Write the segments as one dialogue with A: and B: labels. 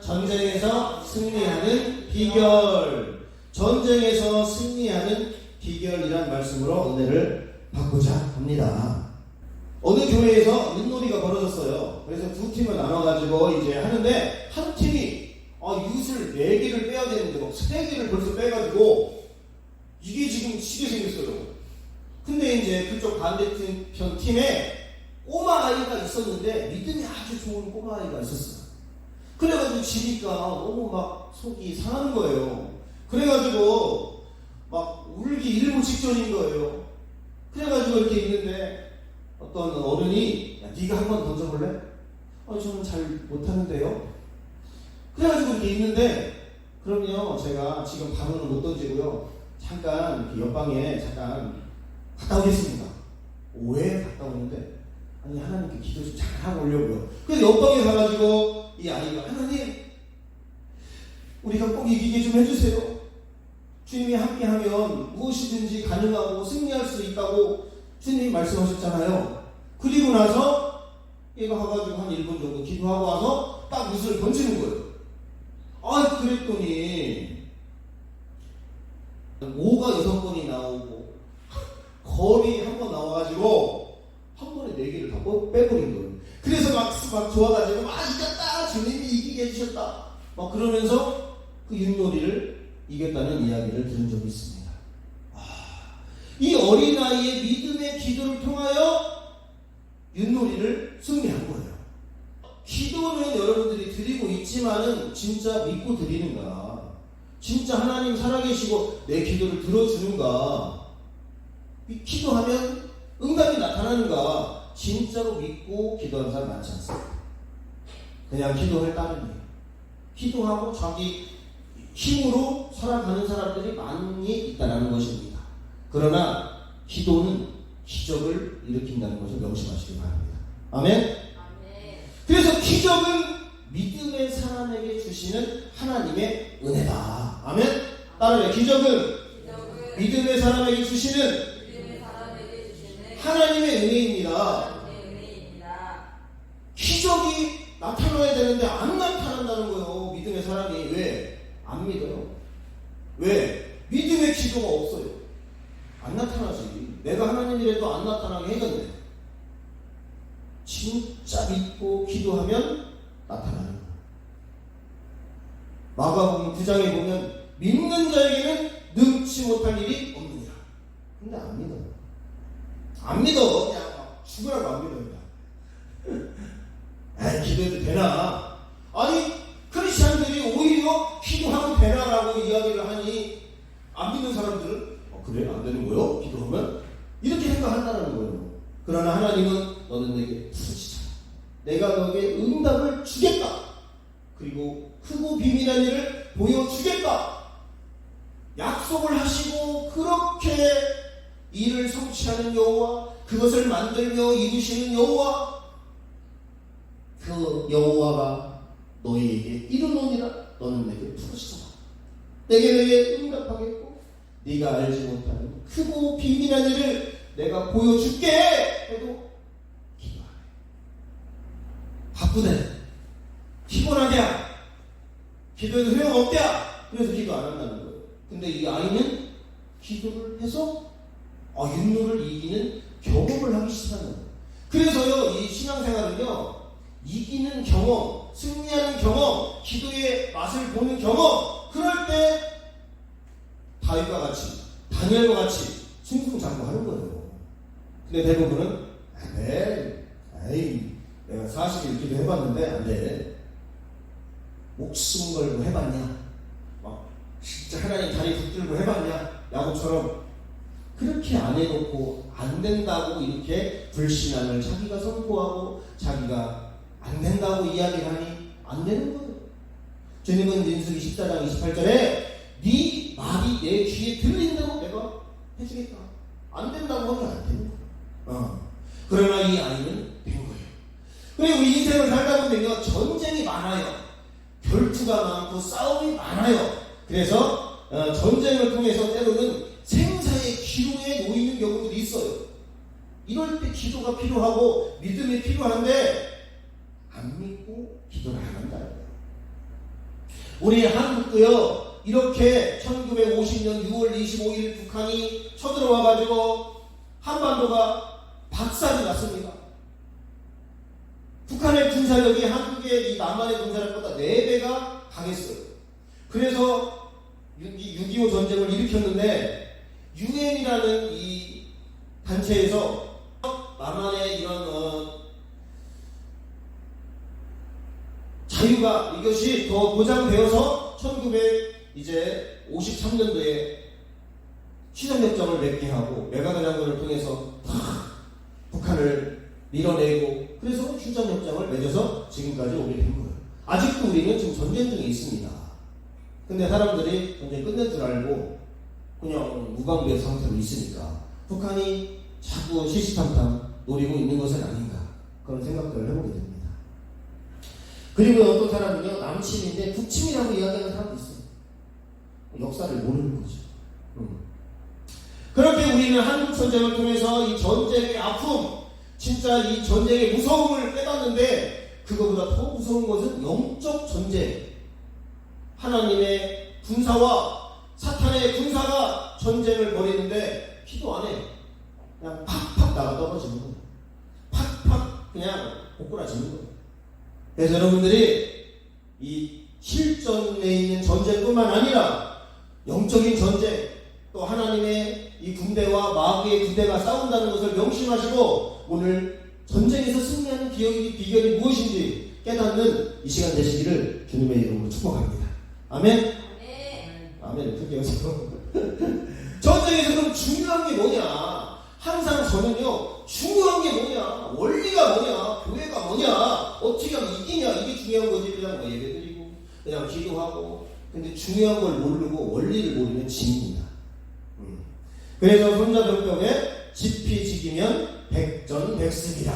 A: 전쟁에서 승리하는 비결. 전쟁에서 승리하는 비결이란 말씀으로 은혜를 받고자 합니다. 어느 교회에서 윷놀이가 벌어졌어요. 그래서 두 팀을 나눠가지고 이제 하는데, 한 팀이 윷을 4개를 빼야 되는데 막 3개를 벌써 빼가지고 이게 지금 지게 생겼어요. 근데 이제 그쪽 반대편 팀에 꼬마 아이가 있었는데, 믿음이 아주 좋은 꼬마 아이가 있었어요. 그래가지고 지니까 너무 막 속이 상하는 거예요. 그래가지고 막 울기 일보 직전인 거예요. 그래가지고 이렇게 있는데 어떤 어른이, 야, 네가 한번 던져볼래? 저는 잘 못하는데요. 그래가지고 이렇게 있는데, 그럼요, 제가 지금 바로는 못 던지고요, 잠깐 이렇게 옆방에 잠깐 갔다 오겠습니다. 왜 갔다 오는데, 아니 하나님께 기도 좀 잠깐 하고 오려고요. 그래서 옆방에 가가지고 이 아이가, 하나님, 우리가 꼭 이기게 좀 해주세요. 주님이 함께하면 무엇이든지 가능하고 승리할 수 있다고 주님이 말씀하셨잖아요. 그리고 나서 얘가 가가지고 한 1분 정도 기도하고 와서 딱 윷을 던지는 거예요. 그랬더니 5가 6번이 나오고 거리 한 번 나와가지고 한 번에 4개를 다 빼버린 거예요. 그래서 막 좋아가지고 이겼다, 주님이 이기게 해주셨다 막 그러면서 그 윷놀이를 이겼다는 이야기를 들은 적이 있습니다. 이 어린아이의 믿음의 기도를 통하여 윷놀이를 승리한 거예요. 기도는 여러분들이 드리고 있지만은 진짜 믿고 드리는가? 진짜 하나님 살아계시고 내 기도를 들어주는가? 기도하면 응답이 나타나는가? 진짜로 믿고 기도하는 사람 많지 않습니다. 그냥 기도할 따름이에요. 기도하고 자기 힘으로 살아가는 사람들이 많이 있다는 것입니다. 그러나 기도는 기적을 일으킨다는 것을 명심하시기 바랍니다. 아멘? 그래서 기적은 믿음의 사람에게 주시는 하나님의 은혜다. 아멘? 따라해. 기적은 믿음의 사람에게 주시는 하나님의 은혜입니다. 기적이 나타나야 되는데 안 나타난다는 거예요. 믿음의 사람이. 왜? 안 믿어요. 왜? 믿음의 기도가 없어요. 안 나타나지. 내가 하나님이라도 안 나타나게 해줬네. 진짜 믿고 기도하면 나타나는 거예요. 마가복음 9장에 보면 믿는 자에게는 능치 못할 일이 없느니라. 근데 안 믿어요. 안 믿어. 그냥 죽으라고 안 믿어요. 기도해도 되나? 아니, 크리스찬들이 오히려 기도하면 되나라고 이야기를 하니 안 믿는 사람들은 그래? 안 되는 거요? 기도하면? 이렇게 생각한다는 거예요. 그러나 하나님은 너는 내게 부르짖어라. 내가 너에게 응답을 주겠다. 그리고 크고 비밀한 일을 보여주겠다. 약속을 하시고 그렇게 일을 성취하는 여호와, 그것을 만들며 이루시는 여호와, 그 여호와가 너희에게 이르노니라. 너는 내게 부르짖어라. 내게 응답하겠고 네가 알지 못하는 크고 비밀한 일을 내가 보여줄게 해도 기도하래. 바쁘대. 피곤하대. 기도해도 소용없대. 그래서 기도 안 한다는 거예요. 근데 이 아이는 기도를 해서 윷놀이를 이기는 경험을 하기 시작하는 거예요. 그래서요, 이 신앙생활은요, 이기는 경험, 승리하는 경험, 기도의 맛을 보는 경험, 그럴 때 다윗과 같이, 다니엘과 같이 승승장구하는 거예요. 근데 대부분은 내가 40일 기도해봤는데 안 돼. 목숨 걸고 해봤냐? 막 진짜 하나님 다리 붙들고 해봤냐? 야구처럼 그렇게 안 해놓고 안 된다고 이렇게 불신앙을 자기가 선포하고 자기가 안 된다고 이야기를 하니 안 되는 거예요. 주님은 민수기 14장 28절에 네 말이 내 귀에 들린다고 내가 해주겠다. 안 된다고 하면 안 되는 거예요. 그러나 이 아이는 된 거예요. 그리고 인생을 살다 보면 전쟁이 많아요. 결투가 많고 싸움이 많아요. 그래서 전쟁을 통해서 때로는 생사의 기로에 놓이는 경우들이 있어요. 이럴 때 기도가 필요하고 믿음이 필요한데 안 믿고 기도를 안 한다는 거예요. 우리 한국도요, 이렇게 1950년 6월 25일 북한이 쳐들어와가지고 한반도가 박살이 났습니다. 북한의 군사력이 한국의 이 남한의 군사력보다 4배가 강했어요. 그래서 6.25 전쟁을 일으켰는데, 유엔이라는 이 단체에서 남한의 이런 자유가 이것이 더 보장되어서 1953년도에 시정협정을 맺게 하고 메가드 장군을 통해서 북한을 밀어내고, 그래서 휴전협정을 맺어서 지금까지 오게 된 거예요. 아직도 우리는 지금 전쟁 중에 있습니다. 근데 사람들이 전쟁 끝낸 줄 알고 그냥 무방비 상태로 있으니까 북한이 자꾸 시시탐탐 노리고 있는 것은 아닌가, 그런 생각들을 해보게 됩니다. 그리고 어떤 사람은요, 남침인데 북침이라고 이야기하는 사람도 있어요. 역사를 모르는 거죠. 그렇게 우리는 한국 전쟁을 통해서 이 전쟁의 아픔, 진짜 이 전쟁의 무서움을 깨닫는데, 그거보다 더 무서운 것은 영적 전쟁. 하나님의 군사와 사탄의 군사가 전쟁을 벌이는데 기도 안 해. 그냥 팍팍 나가 떨어지는 거예요. 팍팍 그냥 고꾸라지는 거예요. 그래서 여러분들이 이 실전에 있는 전쟁뿐만 아니라 영적인 전쟁, 또 하나님의 이 군대와 마귀의 군대가 싸운다는 것을 명심하시고 오늘 전쟁에서 승리하는 비결이 무엇인지 깨닫는 이 시간 되시기를 주님의 이름으로 축복합니다. 아멘? 아멘. 크게 하세요. 전쟁에서 그럼 중요한 게 뭐냐? 항상 저는요, 중요한 게 뭐냐? 원리가 뭐냐? 교회가 뭐냐? 어떻게 하면 이기냐? 이게 중요한 거지. 그냥 뭐 예배드리고 그냥 기도하고. 근데 중요한 걸 모르고 원리를 모르면 집니다. 그래서 손자병법에 지피지기면 백전백승이라.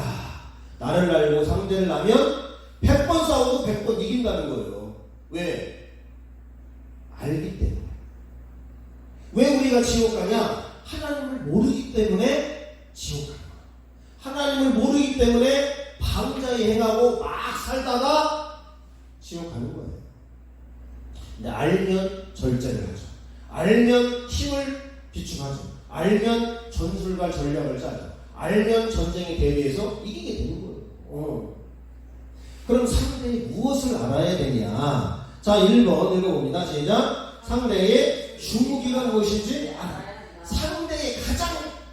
A: 나를 알고 상대를 알면 100번 싸워도 100번 이긴다는 거예요. 왜? 알기 때문에. 왜 우리가 지옥 가냐? 하나님을 모르기 때문에 지옥 가는 거예요. 하나님을 모르기 때문에 방자히 행하고 막 살다가 지옥 가는 거예요. 근데 알면 절제를 하죠. 알면 힘을 비축하죠. 알면 전술과 전략을 짜죠. 알면 전쟁에 대비해서 이기게 되는 거예요. 그럼 상대의 무엇을 알아야 되냐? 자, 1번 읽어봅니다. 시작. 상대의 주무기가 무엇인지 알아. 상대의 가장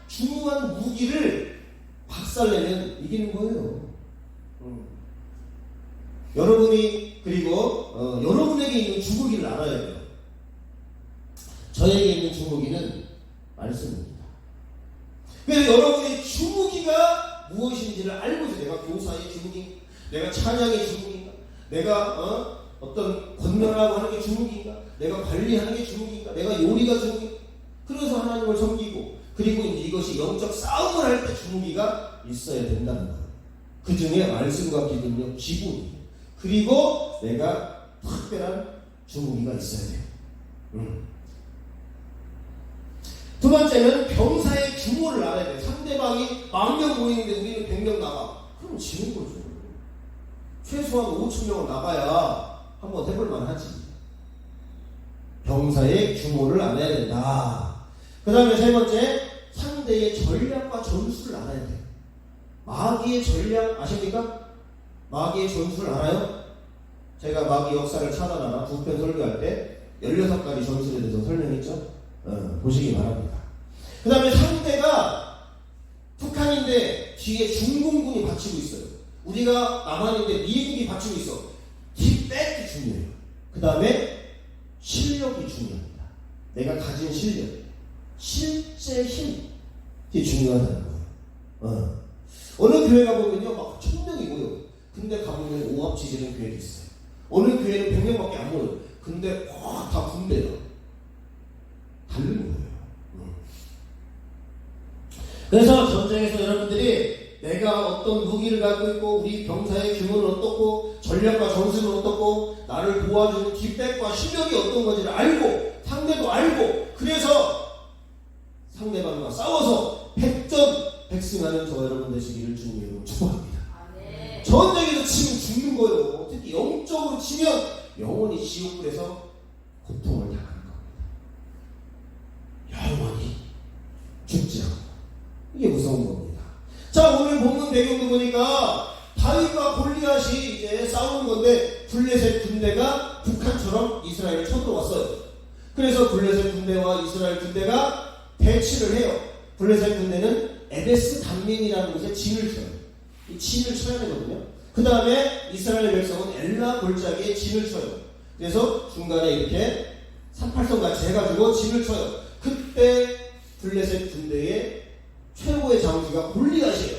A: 중요한 무기를 박살내면 이기는 거예요. 여러분이 그리고 여러분에게 있는 주무기를 알아야 돼요. 저에게 있는 주무기는 말씀입니다. 그래서 여러분의 주무기가 무엇인지를 알고서 내가 교사의 주무기인가, 내가 찬양의 주무기인가, 내가 어떤 권면하고 하는 게 주무기인가, 내가 관리하는 게 주무기인가, 내가 요리가 주무기인가. 그래서 하나님을 섬기고, 그리고 이제 이것이 영적 싸움을 할 때 주무기가 있어야 된다는 거예요. 그 중에 말씀과 기도는 기본이에요. 그리고 내가 특별한 주무기가 있어야 돼요. 두 번째는 병사의 규모를 알아야 돼요. 상대방이 10,000명 모이는데 우리는 100명 나가. 그럼 지는 거죠. 최소한 5,000명은 나가야 한번 해볼만 하지. 병사의 규모를 알아야 된다. 그 다음에 세 번째, 상대의 전략과 전술을 알아야 돼요. 마귀의 전략 아십니까? 마귀의 전술 알아요? 제가 마귀 역사를 차단하라 2편 설교할 때 16가지 전술에 대해서 설명했죠? 보시기 바랍니다. 그 다음에 상대가 북한인데 뒤에 중공군이 받치고 있어요. 우리가 남한인데 미국이 받치고 있어. 뒷백이 중요해요. 그 다음에 실력이 중요합니다. 내가 가진 실력, 실제 힘이 중요하다는 거예요. 어느 교회 가보면요, 막 1,000명이 모여. 근데 가보면 오합지졸인 교회도 있어요. 어느 교회는 100명밖에 안 모여요. 근데 다 군대예요. 다른 거예요. 그래서 전쟁에서 여러분들이 내가 어떤 무기를 갖고 있고, 우리 병사의 규모는 어떻고, 전략과 전술은 어떻고, 나를 도와주는 뒷백과 실력이 어떤 건지를 알고, 상대도 알고, 그래서 상대방과 싸워서 백전백승하는 저 여러분 되시기를 주님으로 축복합니다. 전쟁에서 치면 죽는 거예요. 특히 영적으로 치면 영원히 지옥불에서 고통을 당하는 겁니다. 영원히 죽지 않고. 이게 무서운 겁니다. 자, 오늘 본문 배경도 보니까 다윗과 골리앗이 이제 싸우는 건데 블레셋 군대가 북한처럼 이스라엘을 쳐들어왔어요. 그래서 블레셋 군대와 이스라엘 군대가 대치를 해요. 블레셋 군대는 에베스 단민이라는 곳에 진을 쳐요. 이 진을 쳐야 되거든요. 그 다음에 이스라엘 백성은 엘라 골짜기에 진을 쳐요. 그래서 중간에 이렇게 38선 같이 해가지고 진을 쳐요. 그때 블레셋 군대의 최고의 장수가 골리앗이에요.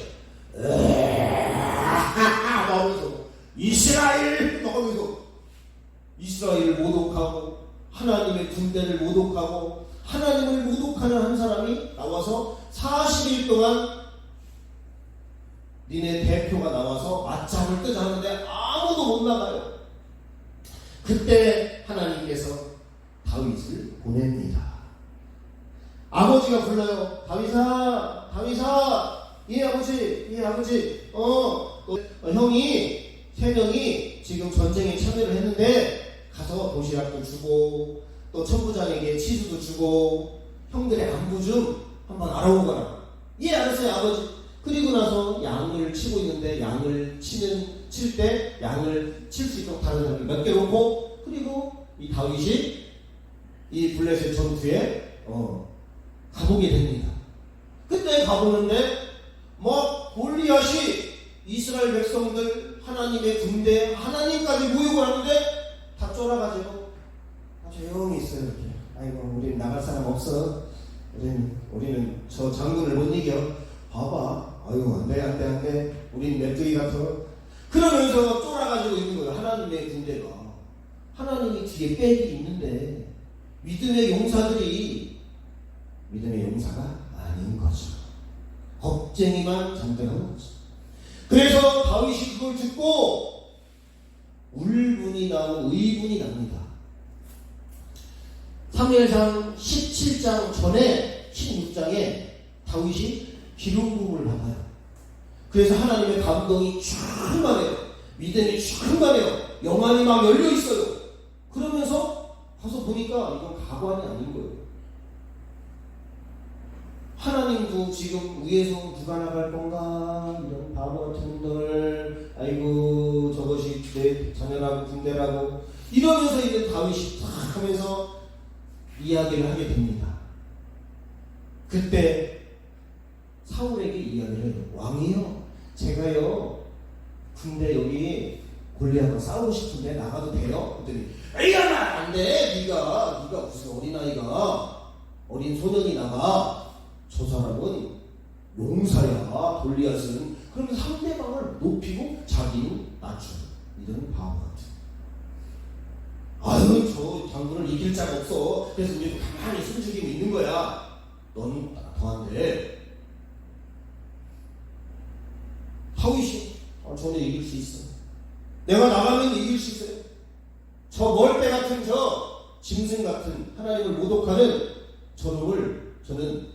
A: 나오면서 이스라엘 나오면서 이스라엘을 모독하고 하나님의 군대를 모독하고 하나님을 모독하는 한 사람이 나와서 40일 동안 니네 대표가 나와서 맞짱을 뜨자 하는데 아무도 못 나가요. 그때 하나님께서 다윗을 보냅니다. 아버지가 불러요. 다윗아, 다윗아, 예 아버지, 예 아버지, 형이 3명이 지금 전쟁에 참여를 했는데 가서 도시락도 주고 또 천부장에게 치즈도 주고 형들의 안부 좀 한번 알아보거라. 예 알았어요 아버지. 그리고 나서 양을 치고 있는데 양을 칠 때 양을 칠 수 있도록 다른 사람이 몇 개 놓고 그리고 이 다윗이 이 블레셋 전투에 가보게 됩니다. 그때 가보는데 뭐 골리앗이 이스라엘 백성들 하나님의 군대 하나님까지 모욕을 하는데 다 쫄아가지고 조용히 있어요. 이렇게. 아이고 우리는 나갈 사람 없어. 우리는 저 장군을 못 이겨. 봐봐. 아이고 안돼 우린 메뚜기 같아. 그러면서 쫄아가지고 있는 거예요. 하나님의 군대가. 하나님이 뒤에 백이 있는데 믿음의 용사들이 믿음의 용사가 아닌 거죠. 겁쟁이만 잠들하는 거죠. 그래서 다윗이 그걸 듣고 울분이 나고 의분이 납니다. 사무엘상 17장 전에 16장에 다윗이 기름 부음을 받아요. 그래서 하나님의 감동이 충만해요. 믿음이 충만해요. 영안이 막 열려 있어요. 그러면서 가서 보니까 이건 가관이 아닌 거예요. 하나님도 지금 위에서 누가 나갈 건가 이런 바보 같은 놈들 아이고 저것이 내 자녀라고 군대라고 이러면서 이제 다윗이 탁 하면서 이야기를 하게 됩니다. 그때 사울에게 이야기를 해요. 왕이요 제가요 군대 여기 골리앗과 싸우고 싶은데 나가도 돼요? 그랬더니 에이야 안돼 네가 무슨 어린아이가 어린 소년이 나가 저 사람은 용사야 골리앗은. 그러면 상대방을 높이고 자기는 낮추는 이런 바보 같은. 아유 저 장군을 이길 자가 없어. 그래서 우리 가만히 숨죽이고 있는 거야. 넌 더한데 다윗이 전에 이길 수 있어. 내가 나가면 이길 수 있어요. 저 멀대 같은 저 짐승 같은 하나님을 모독하는 저놈을 저는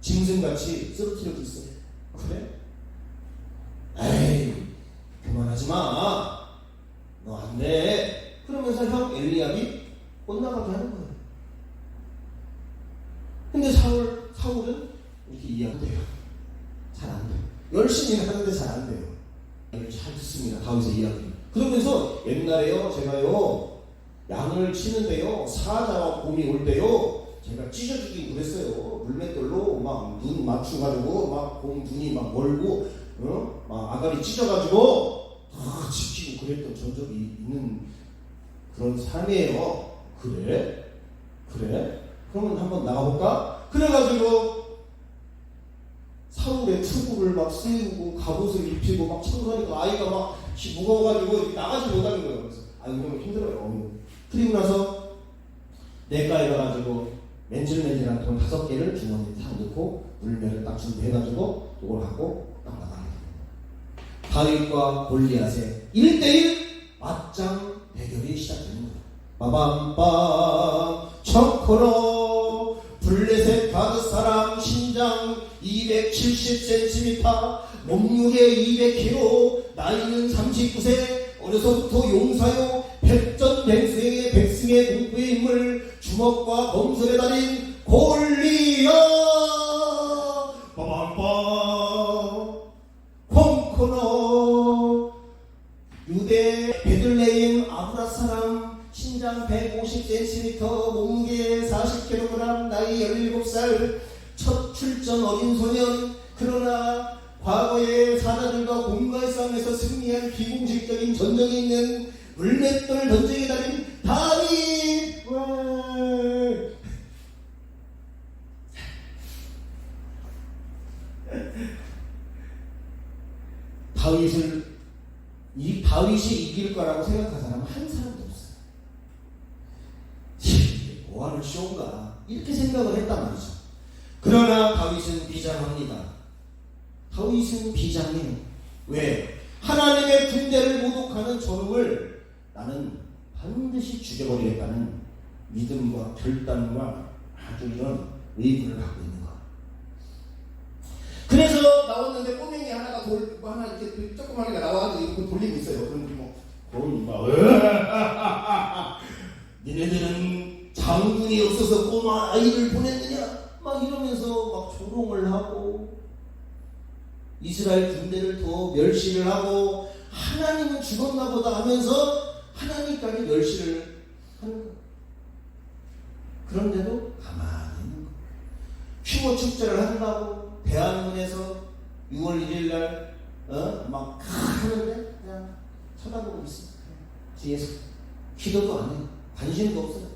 A: 짐승같이 쓰러뜨려 줄 수 있어요. 그래? 에이 그만하지 마. 너 안 돼. 그러면서 형 엘리압이 못 나가게 하는 거예요. 근데 사울은 이렇게 이해돼요. 잘 안 돼요. 열심히 하는데 잘 안 돼요. 잘 듣습니다. 다윗의 이야기. 그러면서 옛날에요 제가요 양을 치는데요 사자와 곰이 올 때요 제가 찢어주긴 그랬어요. 물맷돌로 막 눈 맞춰가지고 막 곰 눈이 막 멀고 막 아가리 찢어가지고 다 지키고 그랬던 전적이 있는 그런 삶이에요. 그래? 그러면 한번 나가볼까? 그래가지고 사울의 투구를 막 세우고 갑옷을 입히고 막 청소하니까 아이가 막 무거워가지고 나가지 못하는 거예요. 그래서 그러면 힘들어요. 그리고 나서 내과에 가가지고 맨질맨질한 돈 5개를 주머니에 다 넣고 물면을 딱 준비해가지고 이걸 하고 딱 나가게 됩니다. 다윗과 골리앗의 1대1 맞짱 대결이 시작되는 거예요. 빠밤빰 청코로 블레셋 가드 사람 신장 270cm 몸무게 200kg 나이는 39세 어려서부터 용사요 백전 백성의 공포의 인물, 주먹과 검술의 달인 골리앗. 빠밤빠 콩코너. 유대 베들레헴 아브라 사람, 신장 150cm, 몸무게 40kg, 나이 17살, 첫 출전 어린 소년. 그러나 과거의 사자들과 곰과의 싸움에서 승리한 비공식적인 전적이 있는 물맷돌 전쟁의 달인 다윗. 다윗이 이길 거라고 생각한 사람은 한 사람도 없어요. 뭐하는 쇼인가 이렇게 생각을 했단 말이죠. 그러나 다윗은 비장합니다. 다윗은 비장해요. 왜? 하나님의 군대를 모독하는 저놈을 나는 반드시 죽여버리겠다는 믿음과 결단과 아주 이런 의지를 갖고 있는 거야. 그래서 나왔는데 꼬맹이 하나 이렇게 조그마한 애가 나와가지고 이거 돌리고 있어요. 그럼 니네들은 장군이 없어서 꼬마 아이를 보냈느냐? 막 이러면서 막 조롱을 하고 이스라엘 군대를 더 멸시를 하고 하나님은 죽었나 보다 하면서 하나님까지 멸시를 하는 거예요. 그런데도 가만히 있는 거예요. 휴거 축제를 한다고 대한문에서 6월 1일 날 막 하는데 그냥 쳐다보고 있어요. 뒤에서 기도도 안 해요. 관심도 없어요.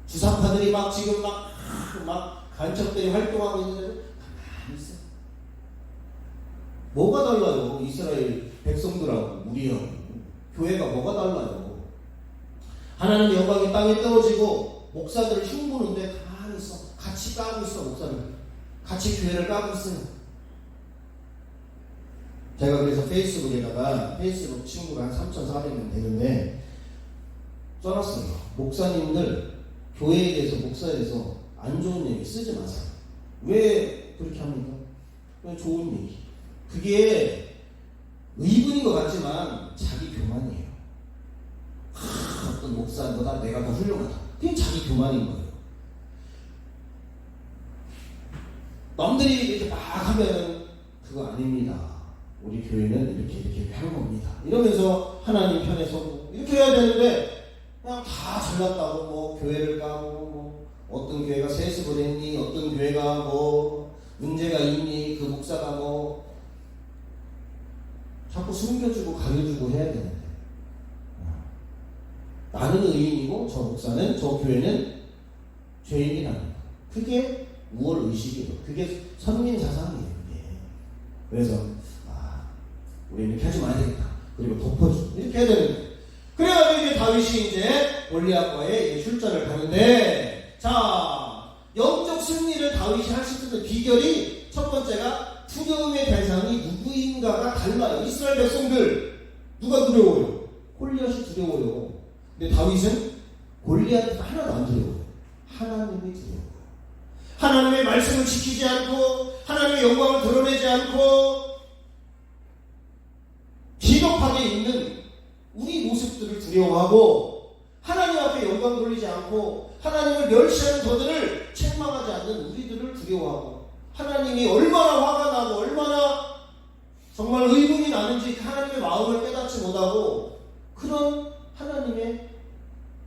A: 주사파들이 막 지금 막 간첩들이 활동하고 있는데도 가만히 있어요. 뭐가 달라요? 이스라엘 백성들하고 우리하고 교회가 뭐가 달라요? 하나님의 영광이 땅에 떨어지고 목사들을 흉보는데 가만히 있어. 같이 까고 있어. 목사들 같이 교회를 까고 있어요. 제가 그래서 페이스북 친구가 한 3,400명 되는데 써놨어요. 목사님들 교회에 대해서 목사에 대해서 안 좋은 얘기 쓰지 마세요. 왜 그렇게 합니까? 그냥 좋은 얘기. 그게 의분인 것 같지만 자기 교만이에요. 어떤 목사보다 내가 더 훌륭하다. 그게 자기 교만인 거예요. 남들이 이렇게 막 하면 그거 아닙니다. 우리 교회는 이렇게 하는 겁니다. 이러면서 하나님 편에 서고 이렇게 해야 되는데 그냥 다 잘났다고 뭐 교회를 까고 뭐 어떤 교회가 세습을 했니, 어떤 교회가 뭐 문제가 있니, 그 목사가 뭐 자꾸 숨겨주고 가려주고 해야 되는데 나는 의인이고 저 목사는 저 교회는 죄인이라는 거. 그게 우월의식이에요. 그게 선민사상이에요. 그게. 그래서 우리는 이렇게 하지 말아야 되겠다. 그리고 덮어주고 이렇게 해야 되는데 그래가지고 이제 다윗이 이제 골리앗과의 출전을 가는데 자 영적 승리를 다윗이 할 수 있는 비결이 첫 번째가 두려움의 대상이 누구인가가 달라요. 이스라엘 백성들 누가 두려워요? 골리앗이 두려워요. 근데 다윗은 골리앗 하나도 안 두려워요. 하나님이 두려워요. 하나님의 말씀을 지키지 않고 하나님의 영광을 드러내지 않고 비겁하게 있는 우리 모습들을 두려워하고 하나님 앞에 영광 돌리지 않고 하나님을 멸시하는 저들을 책망하지 않는 우리들을 두려워하고 하나님이 얼마나 화가 나고 얼마나 정말 의문이 나는지 하나님의 마음을 깨닫지 못하고 그런 하나님의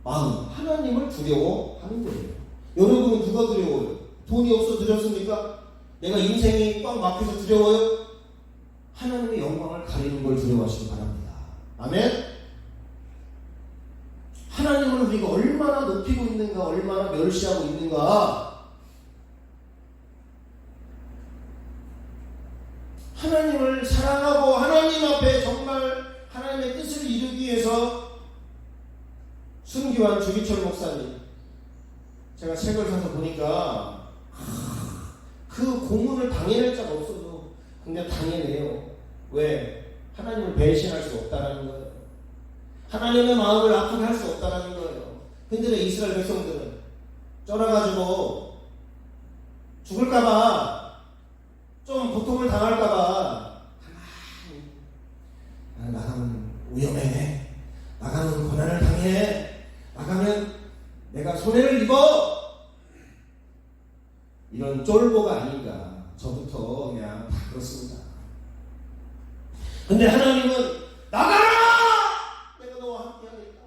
A: 마음, 하나님을 두려워하는 거예요. 여러분은 누가 두려워요? 돈이 없어 두렵습니까? 내가 인생이 꽉 막혀서 두려워요? 하나님의 영광을 가리는 걸 두려워하시기 바랍니다. 아멘? 하나님을 우리가 얼마나 높이고 있는가, 얼마나 멸시하고 있는가. 하나님을 사랑하고 하나님 앞에 정말 하나님의 뜻을 이루기 위해서 순교한 주기철 목사님 제가 책을 사서 보니까 그 고문을 당해낼 자가 없어도 근데 당해내요. 왜? 하나님을 배신할 수 없다는 거예요. 하나님의 마음을 아프게 할 수 없다는 거예요. 근데 이스라엘 백성들은 쫄아가지고 죽을까봐 좀 고통을 당할까봐 가만히 나가면 위험해. 나가면 고난을 당해. 나가면 내가 손해를 입어. 이런 쫄보가 아닌가. 저부터 그냥 다 그렇습니다. 근데 하나님은 나가라! 내가 너와 함께 하겠다.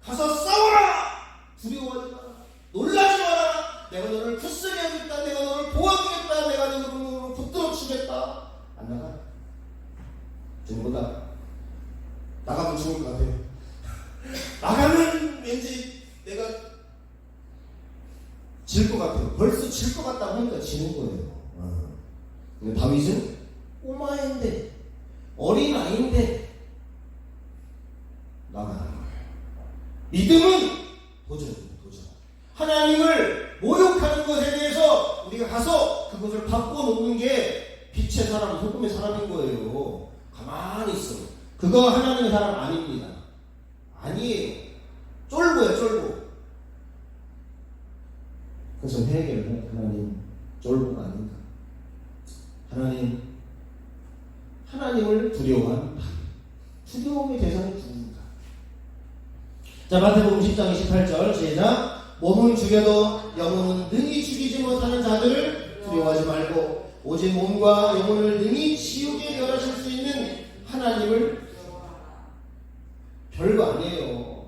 A: 가서 싸워라! 두려워하지 마라. 놀라지 마라. 내가 너를 굳세게 하겠다. 내가 너를 도와주겠다. 내가 너를 붙들어 주겠다. 안 나가? 지금보다 나가면 죽을 것 같아요. 나가면 왠지 내가 질 것 같아요. 벌써 질 것 같다고 하니까 지는 거예요. 근데 다윗은 꼬마인데, 어린아이인데 나가는 거예요. 믿음은 도전입니다. 도전. 하나님을 모욕하는 것에 대해서 우리가 가서 그것을 바꿔놓는 게 빛의 사람, 소금의 사람인 거예요. 가만히 있어요. 그거 하나님의 사람 아닙니다. 아니에요. 쫄보예요, 쫄보. 그래서 회개를 하나님 쫄보가 아닌가. 하나님을 두려워하는 두려움의 대상이 누군가. 자, 마태복음 10장 28절 시작. 몸은 죽여도 영혼은 능히 죽이지 못하는 자들을 두려워하지 말고 오직 몸과 영혼을 능히 지옥에 멸하실 수 있는 하나님을 별거 아니에요.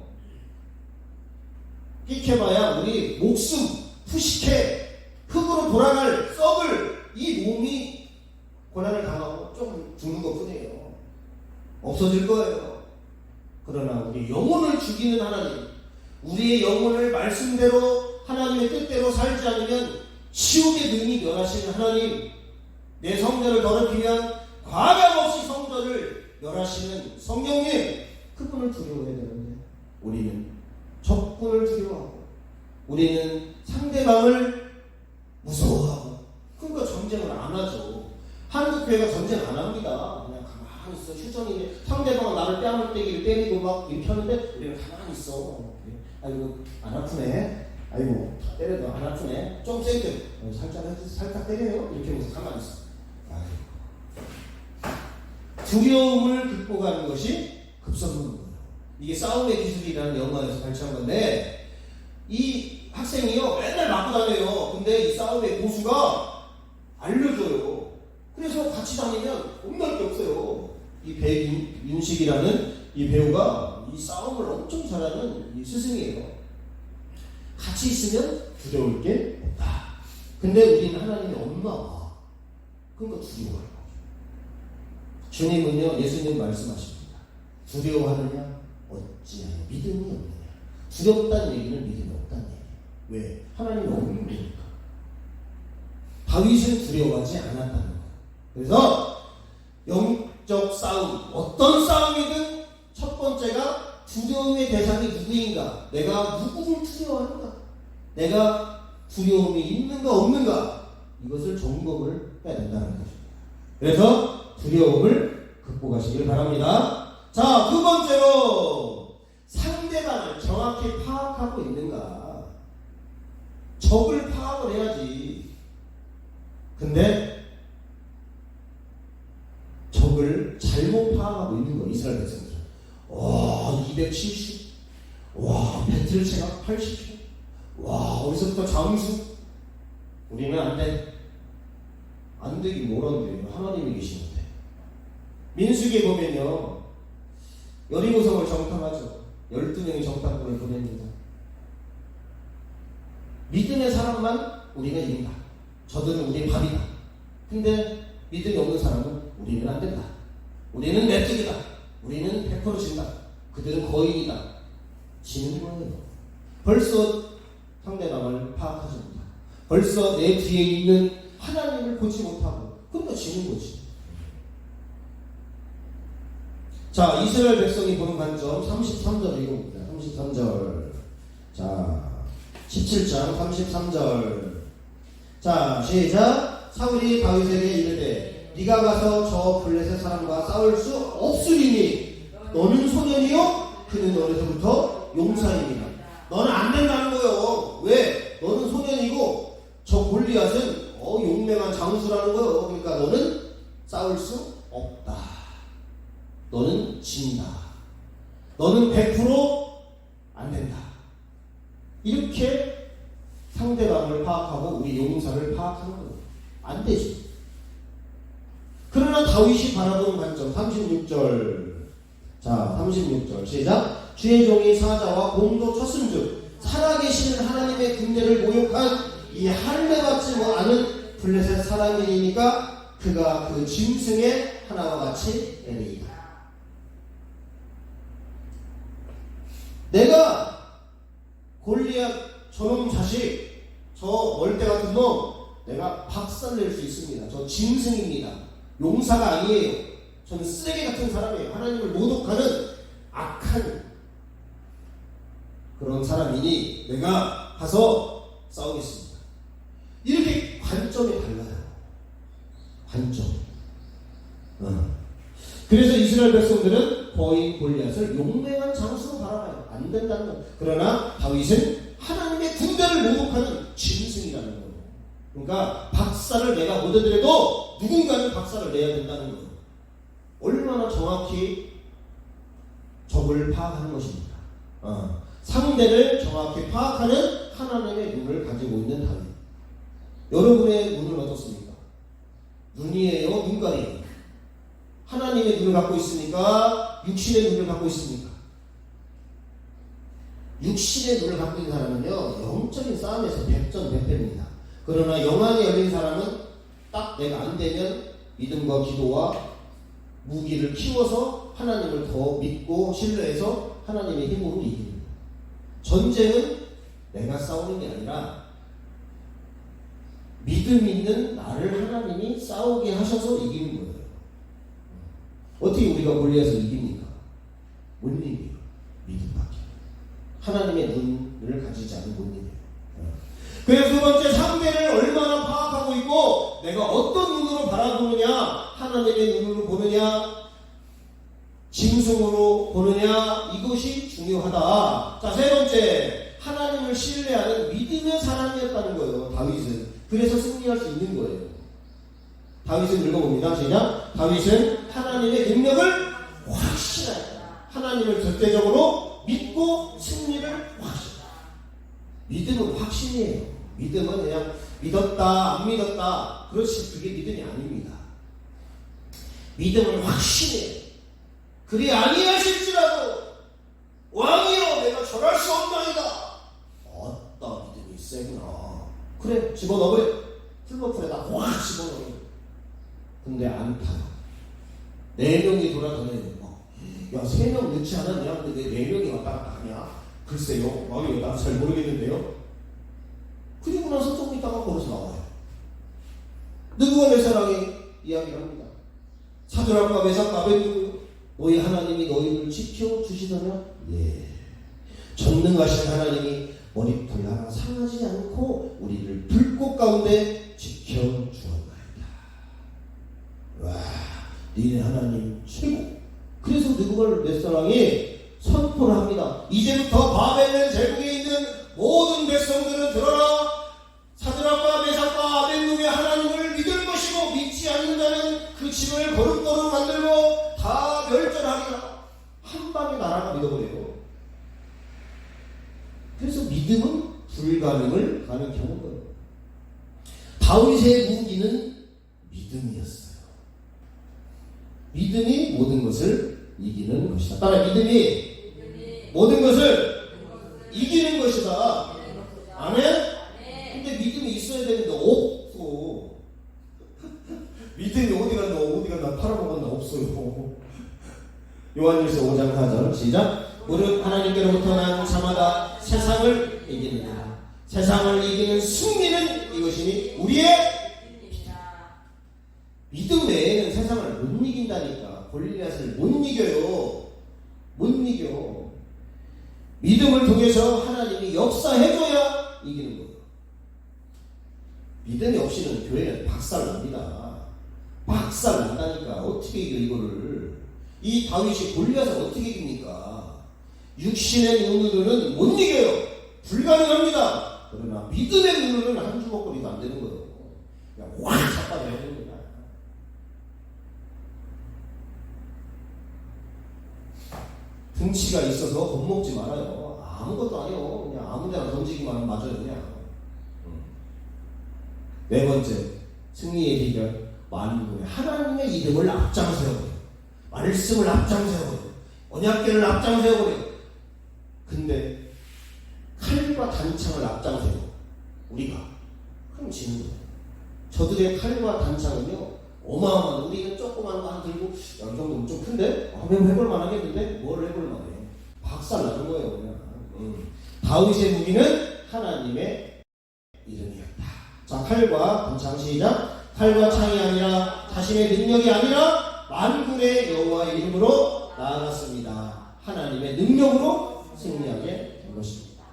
A: 끽해봐야 우리 목숨 푸식해 흙으로 돌아갈 썩을 이 몸이 고난을 당하고 좀 죽는 것 뿐이에요. 없어질 거예요. 그러나 우리 영혼을 죽이는 하나님, 우리의 영혼을 말씀대로 하나님의 뜻대로 살지 않으면 지옥의 능히 멸하시는 하나님, 내 성전을 더럽히면 과감없이 성전을 멸하시는 성령님, 그분을 두려워해야 되는데 우리는 적군을 두려워하고 우리는 상대방을 무서워하고, 그러니까 전쟁을 안 하죠. 한국 교회가 전쟁 안 합니다. 그냥 가만히 있어. 휴전이네. 상대방은 나를 뺨을때기를 때리고 막 이렇게 하는데 우리는 가만히 있어. 아이고 안 아프네. 아이고 때려도 안 아프네. 좀 세게 살짝 때려요. 이렇게 하면서 가만히 있어. 두려움을 극복하는 것이 급선무는 거예요. 이게 싸움의 기술이라는 영화에서 발췌한 건데, 이 학생이요 맨날 맞고 다녀요. 근데 이 싸움의 고수가 알려줘요. 그래서 같이 다니면 겁날 게 없어요. 이 백윤식이라는 이 배우가 이 싸움을 엄청 잘하는 이 스승이에요. 같이 있으면 두려울 게 없다. 근데 우리는 하나님의 엄마와, 그러니까 두려워하는 거죠. 주님은요, 예수님 말씀하십니다. 두려워하느냐 어찌하여 믿음이 없느냐. 두렵다는 얘기는 믿음이 없다는 얘기예요. 왜? 하나님이 없는 거니까. 다윗은 두려워하지 않았다는 거예요. 그래서 영적 싸움, 어떤 싸움이든 첫 번째가 두려움의 대상이 누구인가, 내가 누구를 두려워하는가, 내가 두려움이 있는가 없는가, 이것을 점검을 해야 된다는 거죠. 그래서 두려움을 극복하시길 바랍니다. 자, 두 번째로 상대방을 정확히 파악하고 있는가. 적을 파악을 해야지. 근데 적을 잘못 파악하고 있는 거, 이스라엘 백성들. 와, 270. 와, 배틀 체각 80초. 와, 어디서부터 장수. 우리는 안 돼. 안 되긴 뭐라는데요. 하나님이 계시는데. 민수기에 보면요, 여리고성을 정탐하죠. 12명의 정탐꾼을 보냅니다. 믿음의 사람만 우리가 이긴다. 저들은 우리의 밥이다. 근데 믿음이 없는 사람은 우리는 안 된다. 우리는 냅득이다. 우리는 100% 진다. 그들은 거인이다. 지는 거예요. 벌써 상대방을 파악하지 못하고, 벌써 내 뒤에 있는 하나님을 보지 못하고, 그러니까 지는 거지. 자, 이스라엘 백성이 보는 관점 33절 읽어봅니다. 33절. 자, 17장 33절. 자, 시작. 사울이 다윗에게 이르되 네가 가서 저 블레셋 사람과 싸울 수 없으리니 너는 소년이요 그는 어려서부터 용사이니라. 너는 안 된다는 거예요. 왜? 너는 소년이고 저 골리앗은 용맹한 장수라는 거예요. 그러니까 너는 싸울 수 없다. 너는 진다. 너는 100% 안 된다. 이렇게 상대방을 파악하고 우리 용사를 파악하는 거예요. 안 되죠. 그러나 다윗이 바라보는 관점 36절. 자, 36절 시작. 주의 종이 사자와 곰도 쳤은즉 살아계시는 하나님의 군대를 모욕한 이 할례 받지 않은 블레셋 사람이니까 그가 그 짐승의 하나와 같이 되리이다. 내가 골리앗 저놈 자식, 저 멀대 같은 놈 내가 박살낼 수 있습니다. 저 짐승입니다. 용사가 아니에요. 저는 쓰레기 같은 사람이에요. 하나님을 모독하는 악한 그런 사람이니 내가 가서 싸우겠습니다. 이렇게 관점이 달라요. 관점. 그래서 이스라엘 백성들은 거인 골리앗을 용맹한 장수로 바라봐요. 안 된다는 거예요. 그러나 다윗은 하나님의 군대를 모독하는 짐승이라는 거예요. 그러니까 박살을 내가 못 해드려도 누군가는 박살을 내야 된다는 거예요. 얼마나 정확히 적을 파악하는 것입니다. 상대를 정확히 파악하는 하나님의 눈을 가지고 있는 다윗. 여러분의 눈은 어떻습니까? 눈이에요? 눈깔이에요? 하나님의 눈을 갖고 있습니까? 육신의 눈을 갖고 있습니까? 육신의 눈을 갖고 있는 사람은요, 영적인 싸움에서 백전백패입니다. 그러나 영안이 열린 사람은 딱 내가 안 되면 믿음과 기도와 무기를 키워서 하나님을 더 믿고 신뢰해서 하나님의 힘으로 이깁니다. 전쟁은 내가 싸우는 게 아니라 믿음 있는 나를 하나님이 싸우게 하셔서 이기는 거예요. 어떻게 우리가 골리앗을 이깁니까? 못 이겨요. 믿음밖에. 하나님의 눈을 가지지 않으면 못 이겨요. 그래서 두 번째, 상대를 얼마나 파악하고 있고 내가 어떤 눈으로 바라보느냐, 하나님의 눈으로 보느냐, 짐승으로 보느냐, 이것이 중요하다. 자, 세 번째, 하나님을 신뢰하는 믿음의 사람이었다는 거예요. 다윗은. 그래서 승리할 수 있는 거예요. 다윗은 읽어봅니다. 시작. 다윗은 하나님의 능력을 확신하였다. 하나님을 절대적으로 믿고 승리를 확신하였다. 믿음은 확신이에요. 믿음은 그냥 믿었다 안 믿었다, 그렇지, 그게 믿음이 아닙니다. 믿음은 확신이에요. 그리 아니하실지라도 왕이여 내가 절할 수 없나이다. 어따 믿음이 세구나. 그래, 집어넣어버려. 플로플에다 확 집어넣어버려. 근데 안 타요. 4명이 돌아다녀요. 야, 3명 넣지 않았냐? 근데 왜 4명이 왔다 갔다 하냐? 글쎄요, 왕이 나도 잘 모르겠는데요. 그리고 나서 조금 있다가 걸어서 나와요. 누구와 메사랑이 이야기를 합니다. 사드락과 메삭과 아벳느고 너희 하나님이 너희를 지켜주시더냐? 예. 전능하신 하나님이 머리털 하나 상하지 않고 우리를 불꽃 가운데 지켜주었나이다. 와, 니네 하나님 최고. 그래서 느부갓 메사랑이 선포를 합니다. 이제부터 바벨론 제국에 있는 모든 백성들은 들어라. 사드락과 메삭과 아벳느고의 하나님을 믿을 것이고 믿지 않는 자는 그 집을 거룩거룩 만들고 다 멸절하리라. 한 방에 나라가 믿어버려요. 그래서 믿음은 불가능을 가능케 하는 거예요. 다윗의 무기는 믿음이었어요. 믿음이 모든 것을 이기는 것이다. 따라, 믿음이 모든 것을 이기는 것이다. 아멘? 근데 믿음이 있어야 되는데 없어. 믿음이 어디 갔나 팔아먹었나 없어요. 요한일서 5장 4절 시작. 무릇 하나님께로부터 난 자마다 세상을 이기느니라. 세상을 이기는 승리는 이것이니 우리의 믿음 외에는 세상을 못 이긴다니까. 골리앗을 못 이겨요. 못 이겨. 믿음을 통해서 하나님이 역사해줘야 이기는 거예요. 믿음이 없이는 교회는 박살납니다. 박살난다니까. 어떻게 이겨 이거를. 이 다윗이 골리앗을 어떻게 이깁니까? 육신의 눈으로는 못 이겨요. 불가능합니다. 그러나 믿음의 눈으로는 한 주먹거리도 안 되는 거예요. 그냥 확 잡아내야 됩니다. 등치가 있어서 겁먹지 말아요. 아무것도 아니요. 그냥 아무데나 던지기 맞아요, 그냥. 네 번째, 승리의 비결, 만군의 하나님의 이름을 앞장세워버려. 말씀을 앞장세워버려. 언약궤를 앞장세워버려. 근데 칼과 단창을 앞장세워 우리가 그럼 지는 거예요. 저들의 칼과 단창은요 어마어마한, 우리는 조그만 거 한 들고, 야, 이 정도면 좀 큰데? 해볼만 하겠는데? 뭘 해볼만 해? 박살 나는 거예요, 그냥. 다윗의 무기는 하나님의 이름이었다. 자, 칼과 단창 시작. 칼과 창이 아니라 자신의 능력이 아니라 만군의 여호와의 이름으로 나아갔습니다. 하나님의 능력으로 승리하게 된 것입니다.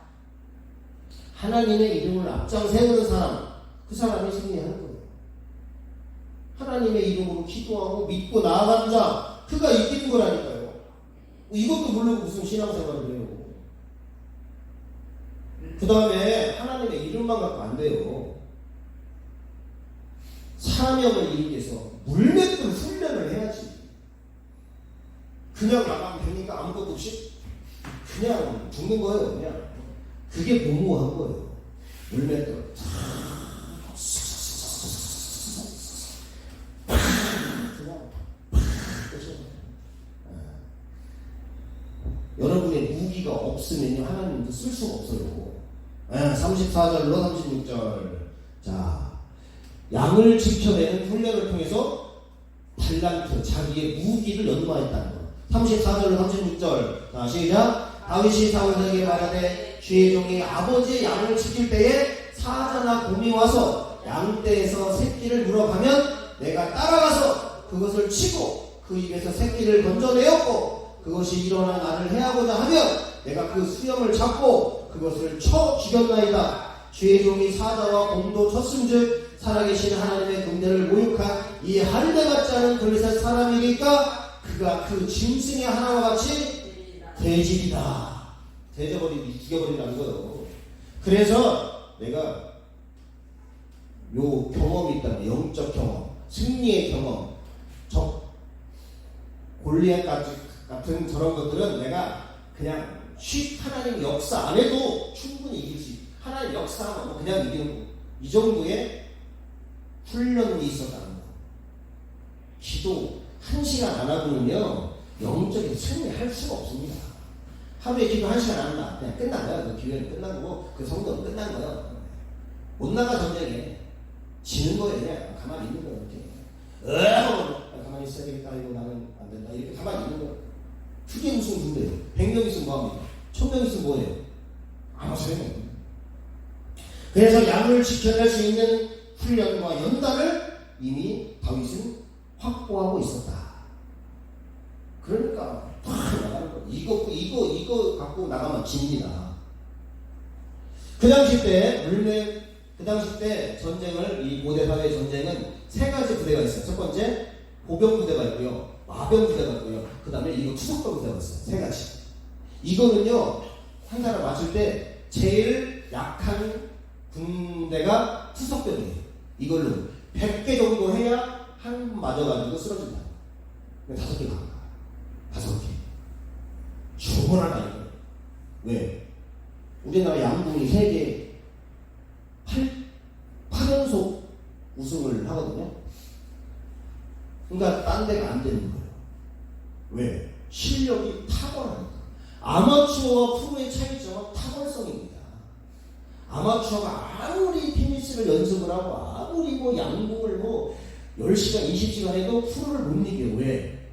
A: 하나님의 이름을 앞장 세우는 사람, 그 사람이 승리하는 거예요. 하나님의 이름으로 기도하고 믿고 나아가는 자, 그가 이기는 거라니까요. 이것도 모르고 무슨 신앙생활을 해요. 그 다음에 하나님의 이름만 갖고 안 돼요. 사명을 이루기 위해서 물맷돌 훈련을 해야지. 그냥 나가면 되니까 아무것도 없이 그냥 죽는 거예요. 그냥 그게 무모한 거예요. 물맷돌 여러분의 무기가 없으면 하나님도 쓸 수가 없어요. 34절로 36절. 자, 양을 지켜내는 훈련을 통해서 달란트, 자기의 무기를 연마했다는 거. 34절로 36절. 자, 시작. 다윗이 사울에게 말하되 주의 종이 아버지의 양을 지킬 때에 사자나 곰이 와서 양떼에서 새끼를 물어가면 내가 따라가서 그것을 치고 그 입에서 새끼를 건져내었고 그것이 일어나 나를 해하고자 하면 내가 그 수염을 잡고 그것을 쳐 죽였나이다. 주의 종이 사자와 곰도 쳤음즉 살아계신 하나님의 군대를 모욕한 이 할례 같지 않은 블레셋 사람이니까 그가 그 짐승의 하나와 같이 대질이다. 대져버리고 죽여버린다는 거예요. 그래서 내가 요 경험이 있다면 영적 경험, 승리의 경험, 골리앗 같은 저런 것들은 내가 그냥 하나님 역사 안 해도 충분히 이길 수 있어. 하나님 역사하면 그냥 이기는 거. 이 정도의 훈련이 있었다는 거. 기도 1시간 안 하고는요 영적인 승리할 수가 없습니다. 하루에 기도 1시간 안 한다. 그냥 끝난 거야. 그 기회는 끝난 거고 그 성도는 끝난 거야. 못 나가 전쟁에 지는 거예요. 그냥 가만히 있는 거예요. 이렇게 가만히 있어야 되겠다. 이거 나는 안 된다. 이렇게 가만히 있는 거예요. 그게 무슨 군대예요? 100명 있으면 뭐합니까? 1000명 있으면 뭐예요? 아무 소용이 없어요. 그래서 양을 지켜낼 수 있는 훈련과 연단을 이미 다윗은 확보하고 있었다. 그러니까 나가는 거. 이거 갖고 나가면 집니다. 그 당시 때 전쟁을, 이 고대사회 전쟁은 3가지 부대가 있어요. 첫 번째 보병 부대가 있고요, 마병 부대가 있고요, 그 다음에 이거 투석병 부대가 있어요. 3가지. 이거는요 한 사람 맞출 때 제일 약한 군대가 투석병이에요. 이걸로 100개 정도 해야 한 번 맞아가지고 쓰러진다. 5개 갑니다. 5개. 충분하다 이거예요. 왜? 우리나라 양궁이 세계 8연속 우승을 하거든요. 그러니까 딴 데가 안 되는 거예요. 왜? 실력이 탁월하니까. 아마추어와 프로의 차이점은 탁월성입니다. 아마추어가 아무리 테니스를 연습을 하고 아무리 양궁을 10시간, 20시간 해도 프로를 못 이겨요. 왜?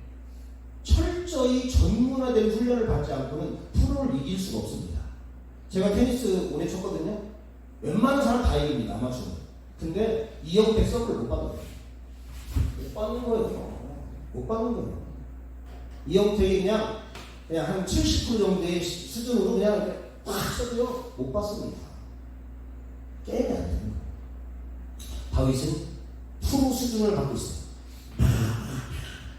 A: 철저히 전문화된 훈련을 받지 않고는 프로를 이길 수가 없습니다. 제가 테니스 오래 쳤거든요. 웬만한 사람 다 이깁니다. 아마추어. 근데 이영택 서브를 못 받아요. 못 받는 거예요. 못 받는 거예요. 이영택이 그냥 한 70% 정도의 수준으로 그냥 이렇게 딱 써도요 못 받습니다. 게임이 안 되는 거예요. 다윗은 프로 수준을 갖고 있어요.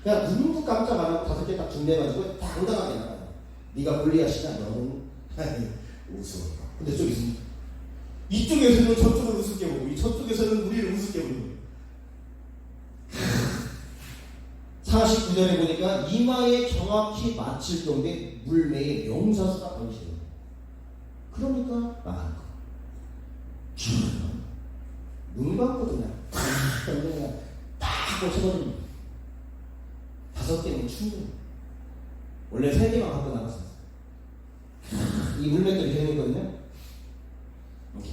A: 그냥 눈도 깜짝 안 하고 5개 딱 준비해가지고 당당하게 나가요. 네가 골리앗이냐? 너는 웃어. 근데 이쪽에서는 저쪽을 우습게 보고 저쪽에서는 우리를 우습게 보고. 49절에 보니까 이마에 정확히 맞힐 정도의 물매의 명사수가 당시에요. 그러니까 나가는 거. 눈 감고 그냥 탁 그냥 딱 꽂혀버립니다. 5개면 충분히. 원래 3개만 갖고 나갔어요. 이 물맷돌이 되어있거든요. 이렇게.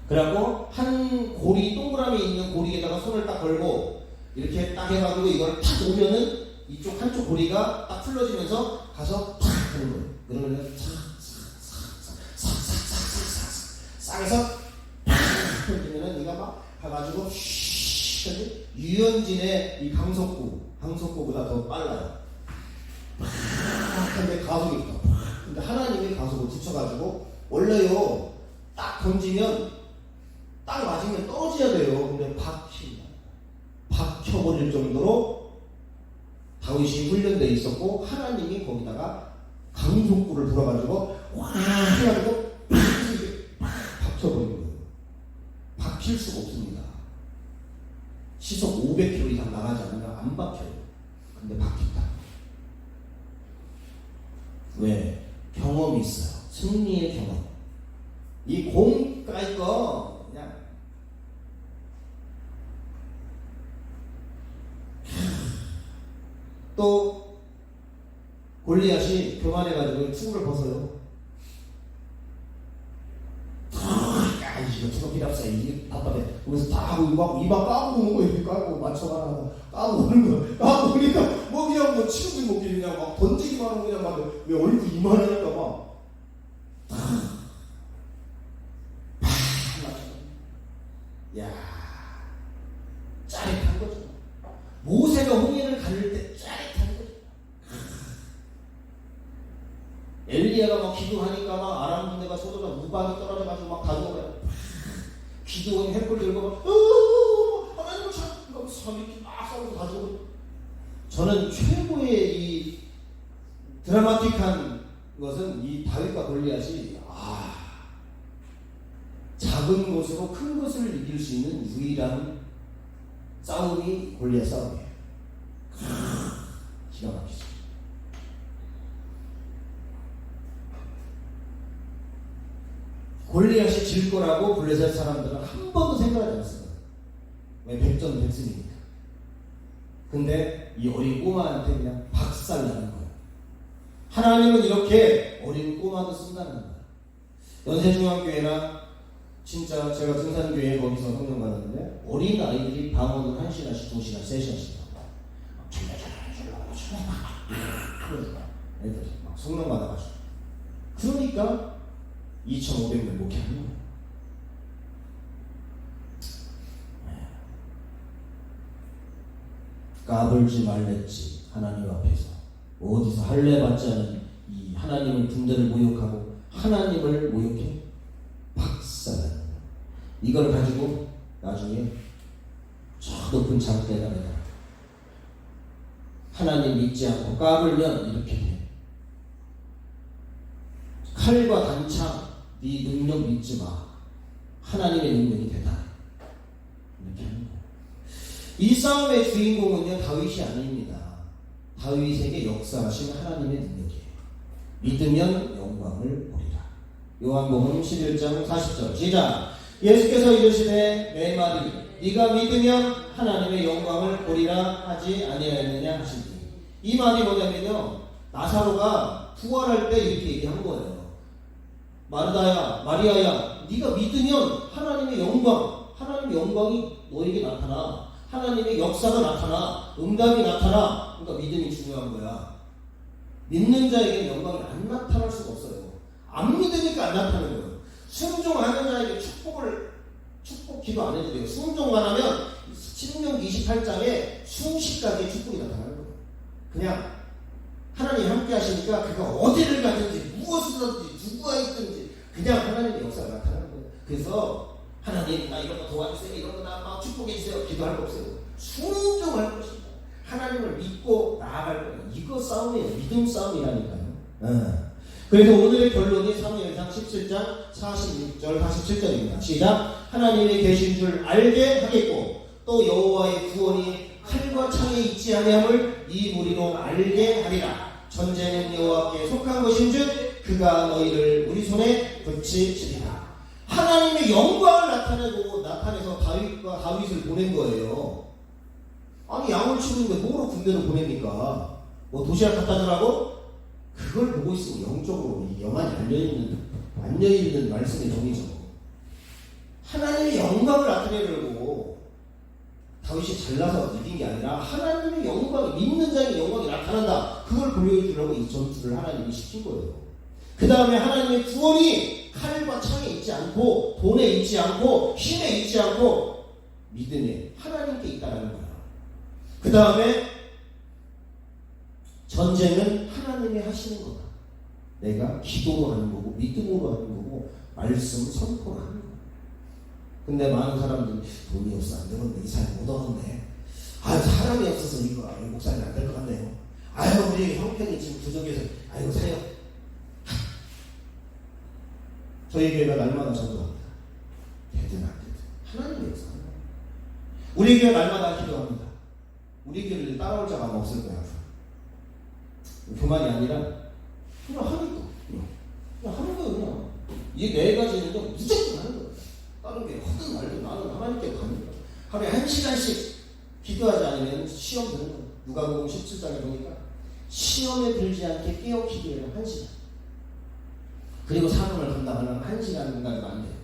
A: 그래갖고 한 고리, 동그라미 있는 고리에다가 손을 딱 걸고 이렇게 딱 해가지고 이걸 탁 오면은 이쪽 한쪽 고리가 딱 풀러지면서 가서 탁 하는 거예요. 그러면은 싹 해서 탁 던지면은 얘가 막 가가지고 쉬 유현진의 이 강속구보다 더 빨라요. 근데 가속이 있다. 근데 하나님이 가속을 붙여가지고 원래요 딱 던지면 딱 맞으면 떨어져야 돼요. 근데 박혀버릴 정도로 다윗이 훈련되어 있었고 하나님이 거기다가 강속구를 불어가지고 와 해가지고 박혀버린 거예요. 박힐 수가 없습니다. 시속 500km 이상 나가지 않으면 안 박혀요. 근데 박힌다. 왜? 경험이 있어요. 승리의 경험. 이 공 깔 거 그냥 또 골리앗이 교만해가지고 축구를 벗어요. 이거 축구 필요 없어. 이게 답답해. 그래서 다 하고 이막 까고 오는 거 이렇게 까고 맞춰가나 까고 오는 거 까고 오니까 뭐 그냥 뭐 치우지 못 그냥 막 던지기만 하고 그냥 막 왜 얼굴 이만하니까 막 야 짜릿한 거죠. 모세가 홍해를 가를 때 짜릿한 거죠. 엘리야가 막 기도하니까 막 아람 군대가 쏟아져 무방이 떨어져가지고 막 다 죽어요. 기도원이 횃불 들고 막 하나님을 찾고 이렇게 막 싸우고 다 죽어. 저는 최고의 이 드라마틱한 것은 이 다윗과 골리앗이 작은 것으로 큰 것을 이길 수 있는 유일한 싸움이 골리앗 싸움이에요. 기가 막히죠. 골리앗이 질 거라고 블레셋 사람들은 한 번도 생각하지 않았어요. 왜? 백전백승이니까. 근데 이 어린 꼬마한테 그냥 박살나는 거예요. 하나님은 이렇게 어린 꼬마도 쓴다는 거예요. 연세중앙교회나 진짜 제가 등산교회 거기서 성령 받았는데 어린 아이들이 방언을 1시간씩 2시간 3시간씩 애들이 막 성령 받아가지고 그러니까 2,500명 목회하는 거예요. 까불지 말랬지. 하나님 앞에서 어디서 할례 받지 않은 이 하나님을 군대를 모욕하고 하나님을 모욕해 박살나는 거예요. 이걸 가지고 나중에 저 높은 장대가 내가 하나님 믿지 않고 까불면 이렇게 돼. 칼과 단창 네 능력 믿지 마. 하나님의 능력이 대단해. 이렇게 하는 거예요. 이 싸움의 주인공은요 다윗이 아닙니다. 다윗에게 역사하신 하나님의 능력이에요. 믿으면 영광을 보리라. 요한복음 11장 40절 시작. 예수께서 이르시되 내 말이 네가 믿으면 하나님의 영광을 보리라 하지 아니하였느냐 하시니, 이 말이 뭐냐면요 나사로가 부활할 때 이렇게 얘기한 거예요. 마르다야 마리아야 네가 믿으면 하나님의 영광이 너에게 나타나. 하나님의 역사가 나타나. 응답이 나타나. 그러니까 믿음이 중요한 거야. 믿는 자에게 영광이 안 나타날 수가 없어요. 안 믿으니까 안 나타나는 거예요. 순종하는 자에게 축복 기도 안 해도 돼요. 순종만 하면 신명기 28장에 수십 가지의 축복이 나타나는 거예요. 그냥 하나님 함께 하시니까 그가 어디를 가든지 무엇을 하든지 누구와 있든지 그냥 하나님의 역사가 나타나는 거예요. 그래서 하나님 나 이런 거 도와주세요. 이런 거 나 막 축복해 주세요. 기도할 거 없어요. 순종할 것입니다. 하나님을 믿고 나아갈 거예요. 이거 싸움이에요. 믿음 싸움이라니까요. 그래서 오늘의 결론이 사무엘상 17장 46절 47절입니다. 시작. 하나님이 계신 줄 알게 하겠고 또 여호와의 구원이 칼과 창에 있지 아니함을 이 무리로 알게 하리라. 전쟁은 여호와께 속한 것인즉 그가 너희를 우리 손에 붙이시리라. 하나님의 영광을 나타내서 다윗을 보낸 거예요. 아니 양을 치고 있는데 뭐로 군대를 보냅니까? 뭐 도시락 갖다 주라고? 그걸 보고 있으면 영적으로 영안이 안려있는 말씀의 정의죠. 하나님의 영광을 나타내려고 다윗이 잘나서 이긴 게 아니라 하나님의 영광이, 믿는 자의 영광이 나타난다. 그걸 보여주려고 이 전투를 하나님이 시킨 거예요. 그 다음에 하나님의 구원이 칼과 창에 있지 않고 돈에 있지 않고 힘에 있지 않고 믿음에 하나님께 있다는 거예요. 그 다음에 전쟁은 하나님이 하시는 거다. 내가 기도로 하는 거고 믿음으로 하는 거고 말씀 선포로 하는 거고. 근데 많은 사람들이 돈이 없어 안 되겠네. 이 사람 못 얻었네. 사람이 없어서 이거 목사님 안 될 것 같네요. 우리 형편이 지금 부족해서 사요. 저희 교회가 날마다 전도합니다. 되든 안 되든 하나님이 없어. 우리 교회 날마다 기도합니다. 우리 교회를 따라올 자가 아마 없을 거야. 교만이 아니라 그냥 하니까 그냥 하는 거예요. 그냥 이게 네 가지인데 무조건 하는 거예요. 다른 게 허든 말든 나는 하나님께 가는 거야. 하루에 1시간씩 기도하지 않으면 시험 드는 거예요. 누가복음 17장에 보니까 시험에 들지 않게 깨어 기도해라 1시간. 그리고 사명을 감당하려면 1시간까지도 안 돼요.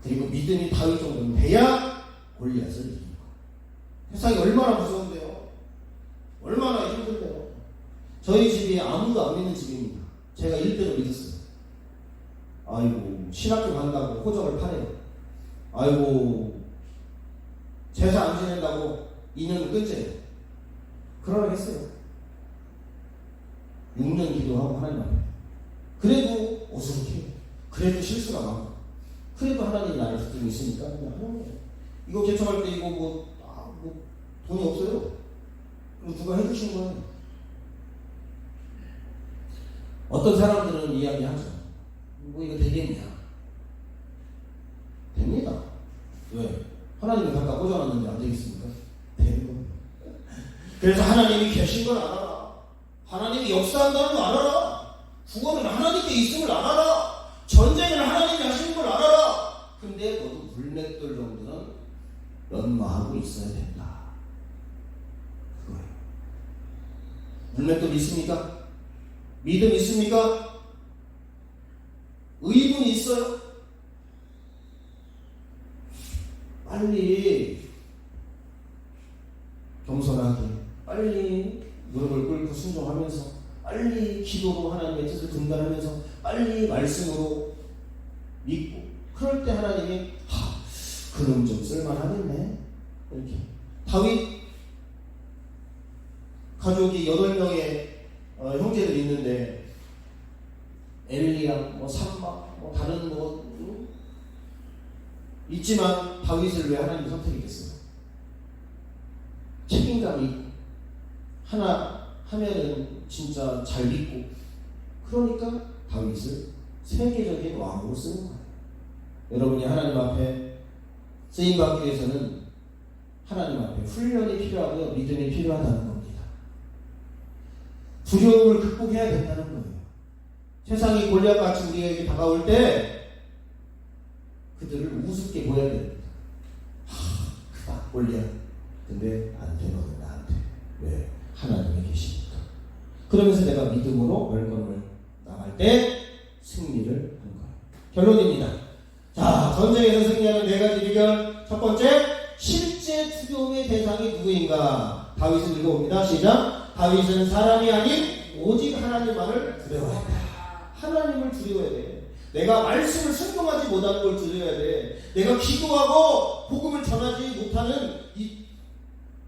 A: 그리고 믿음이 다윗 정도는 돼야 골리앗을 이기는 거예요. 세상이 얼마나 무서운데요. 얼마나 힘든데요. 저희 집이 아무도 안 믿는 집입니다. 제가 1대로 믿었어요. 신학교 간다고 호적을 파래요. 제사 안 지낸다고 2년을 끊재요. 그러라 했어요. 6년 기도하고 하나님 앞에. 그래도 어수룩해요. 그래도 실수가 많고. 그래도 하나님이 나를 붙들고 있으니까 그냥 하는 거예요. 이거 개척할 때 이거 돈이 없어요. 누가 해주신 거예요. 어떤 사람들은 이야기하죠. 이거 되겠냐? 됩니다. 왜? 하나님이 갖다 꽂아놨는데 안 되겠습니까? 되는 겁니다. 그래서 하나님이 계신 걸 알아라. 하나님이 역사한다는 걸 알아라. 구원은 하나님께 있음을 알아라. 전쟁을 하나님이 하시는 걸 알아라. 근데 너도 물맷돌 정도는 연마하고 있어야 된다. 그거예요. 물맷돌 있습니까? 믿음 있습니까? 의분 있어요? 빨리 겸손하게 빨리 무릎을 꿇고 순종하면서 빨리 기도로 하나님의 뜻을 분간하면서 빨리 말씀으로 믿고 그럴 때 하나님이 그놈 좀 쓸만하겠네. 이렇게 다윗 가족이 8명의 형제들이 있는데 엘리야, 삼마, 다른 있지만 다윗을 왜 하나님이 선택했겠어요? 책임감이 있고 하나 하면은 진짜 잘 믿고 그러니까 다윗을 세계적인 왕으로 쓰는 거예요. 여러분이 하나님 앞에 쓰임받기 위해서는 하나님 앞에 훈련이 필요하고요. 믿음이 필요하다는 겁니다. 두려움을 극복해야 된다는 거예요. 세상이 골리앗같이 우리에게 다가올 때 그들을 우습게 보여야 됩니다. 크다 골리앗. 근데 안 되거든 나한테. 왜? 하나님이 계시니까. 그러면서 내가 믿음으로 월권을 나갈 때 승리를 하는 거예요. 결론입니다. 자, 전쟁에서 승리하는 4가지 비결. 첫 번째, 실제 두려움의 대상이 누구인가? 다윗을 읽어봅니다. 시작. 다윗은 사람이 아닌 오직 하나님만을 두려워한다. 하나님을 두려워해야 돼. 내가 말씀을 순종하지 못하는 걸 두려워해야 돼. 내가 기도하고 복음을 전하지 못하는 이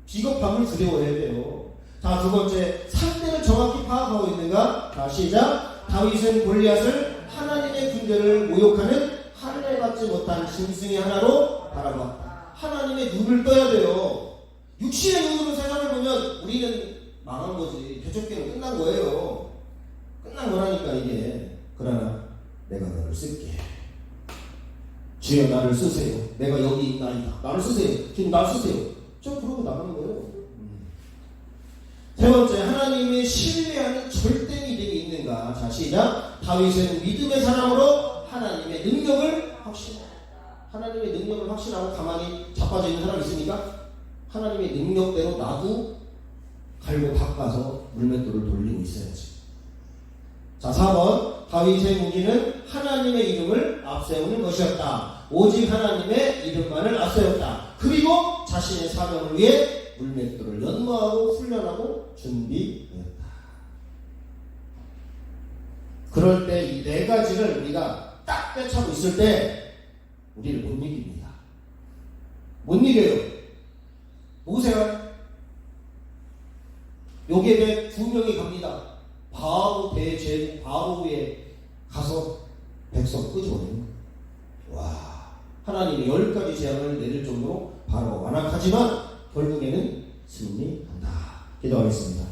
A: 비겁함을 두려워해야 돼요. 자, 두 번째, 상대를 정확히 파악하고 있는가? 자, 시작. 다윗은 골리앗을 하나님의 군대를 모욕하는 할례받지 못한 짐승의 하나로 바라보았다. 하나님의 눈을 떠야 돼요. 육신의 눈으로 세상을 보면 우리는 망한 거지. 개척기는 끝난 거예요. 끝난 거라니까 이게. 그러나 내가 너를 쓸게. 주여 나를 쓰세요. 내가 여기 있나이다. 나를 쓰세요. 지금 나를 쓰세요. 저 그러고 나가는 거예요. 세 번째, 하나님의 신뢰하는 절대 믿음이 있는가? 자, 시작. 다윗은 믿음의 사람으로 하나님의 능력을 확신하고, 하나님의 능력을 확신하고 가만히 자빠져 있는 사람 있습니까? 하나님의 능력대로 나도 갈고 닦아서 물맷돌을 돌리고 있어야지. 자, 4번. 다윗의 무기는 하나님의 이름을 앞세우는 것이었다. 오직 하나님의 이름만을 앞세웠다. 그리고 자신의 사명을 위해 물맷돌을 연마하고 훈련하고 준비했다. 그럴 때 이 네 가지를 우리가 딱 꿰차고 있을 때 우리를 못 이깁니다. 못 이겨요. 보세요. 여기에 대해 두 명이 갑니다. 바로 대제국 바로에 가서 백성 끄집어내는 거예요. 와, 하나님이 10가지 재앙을 내릴 정도로 바로가 완악하지만 결국에는 승리한다. 기도하겠습니다.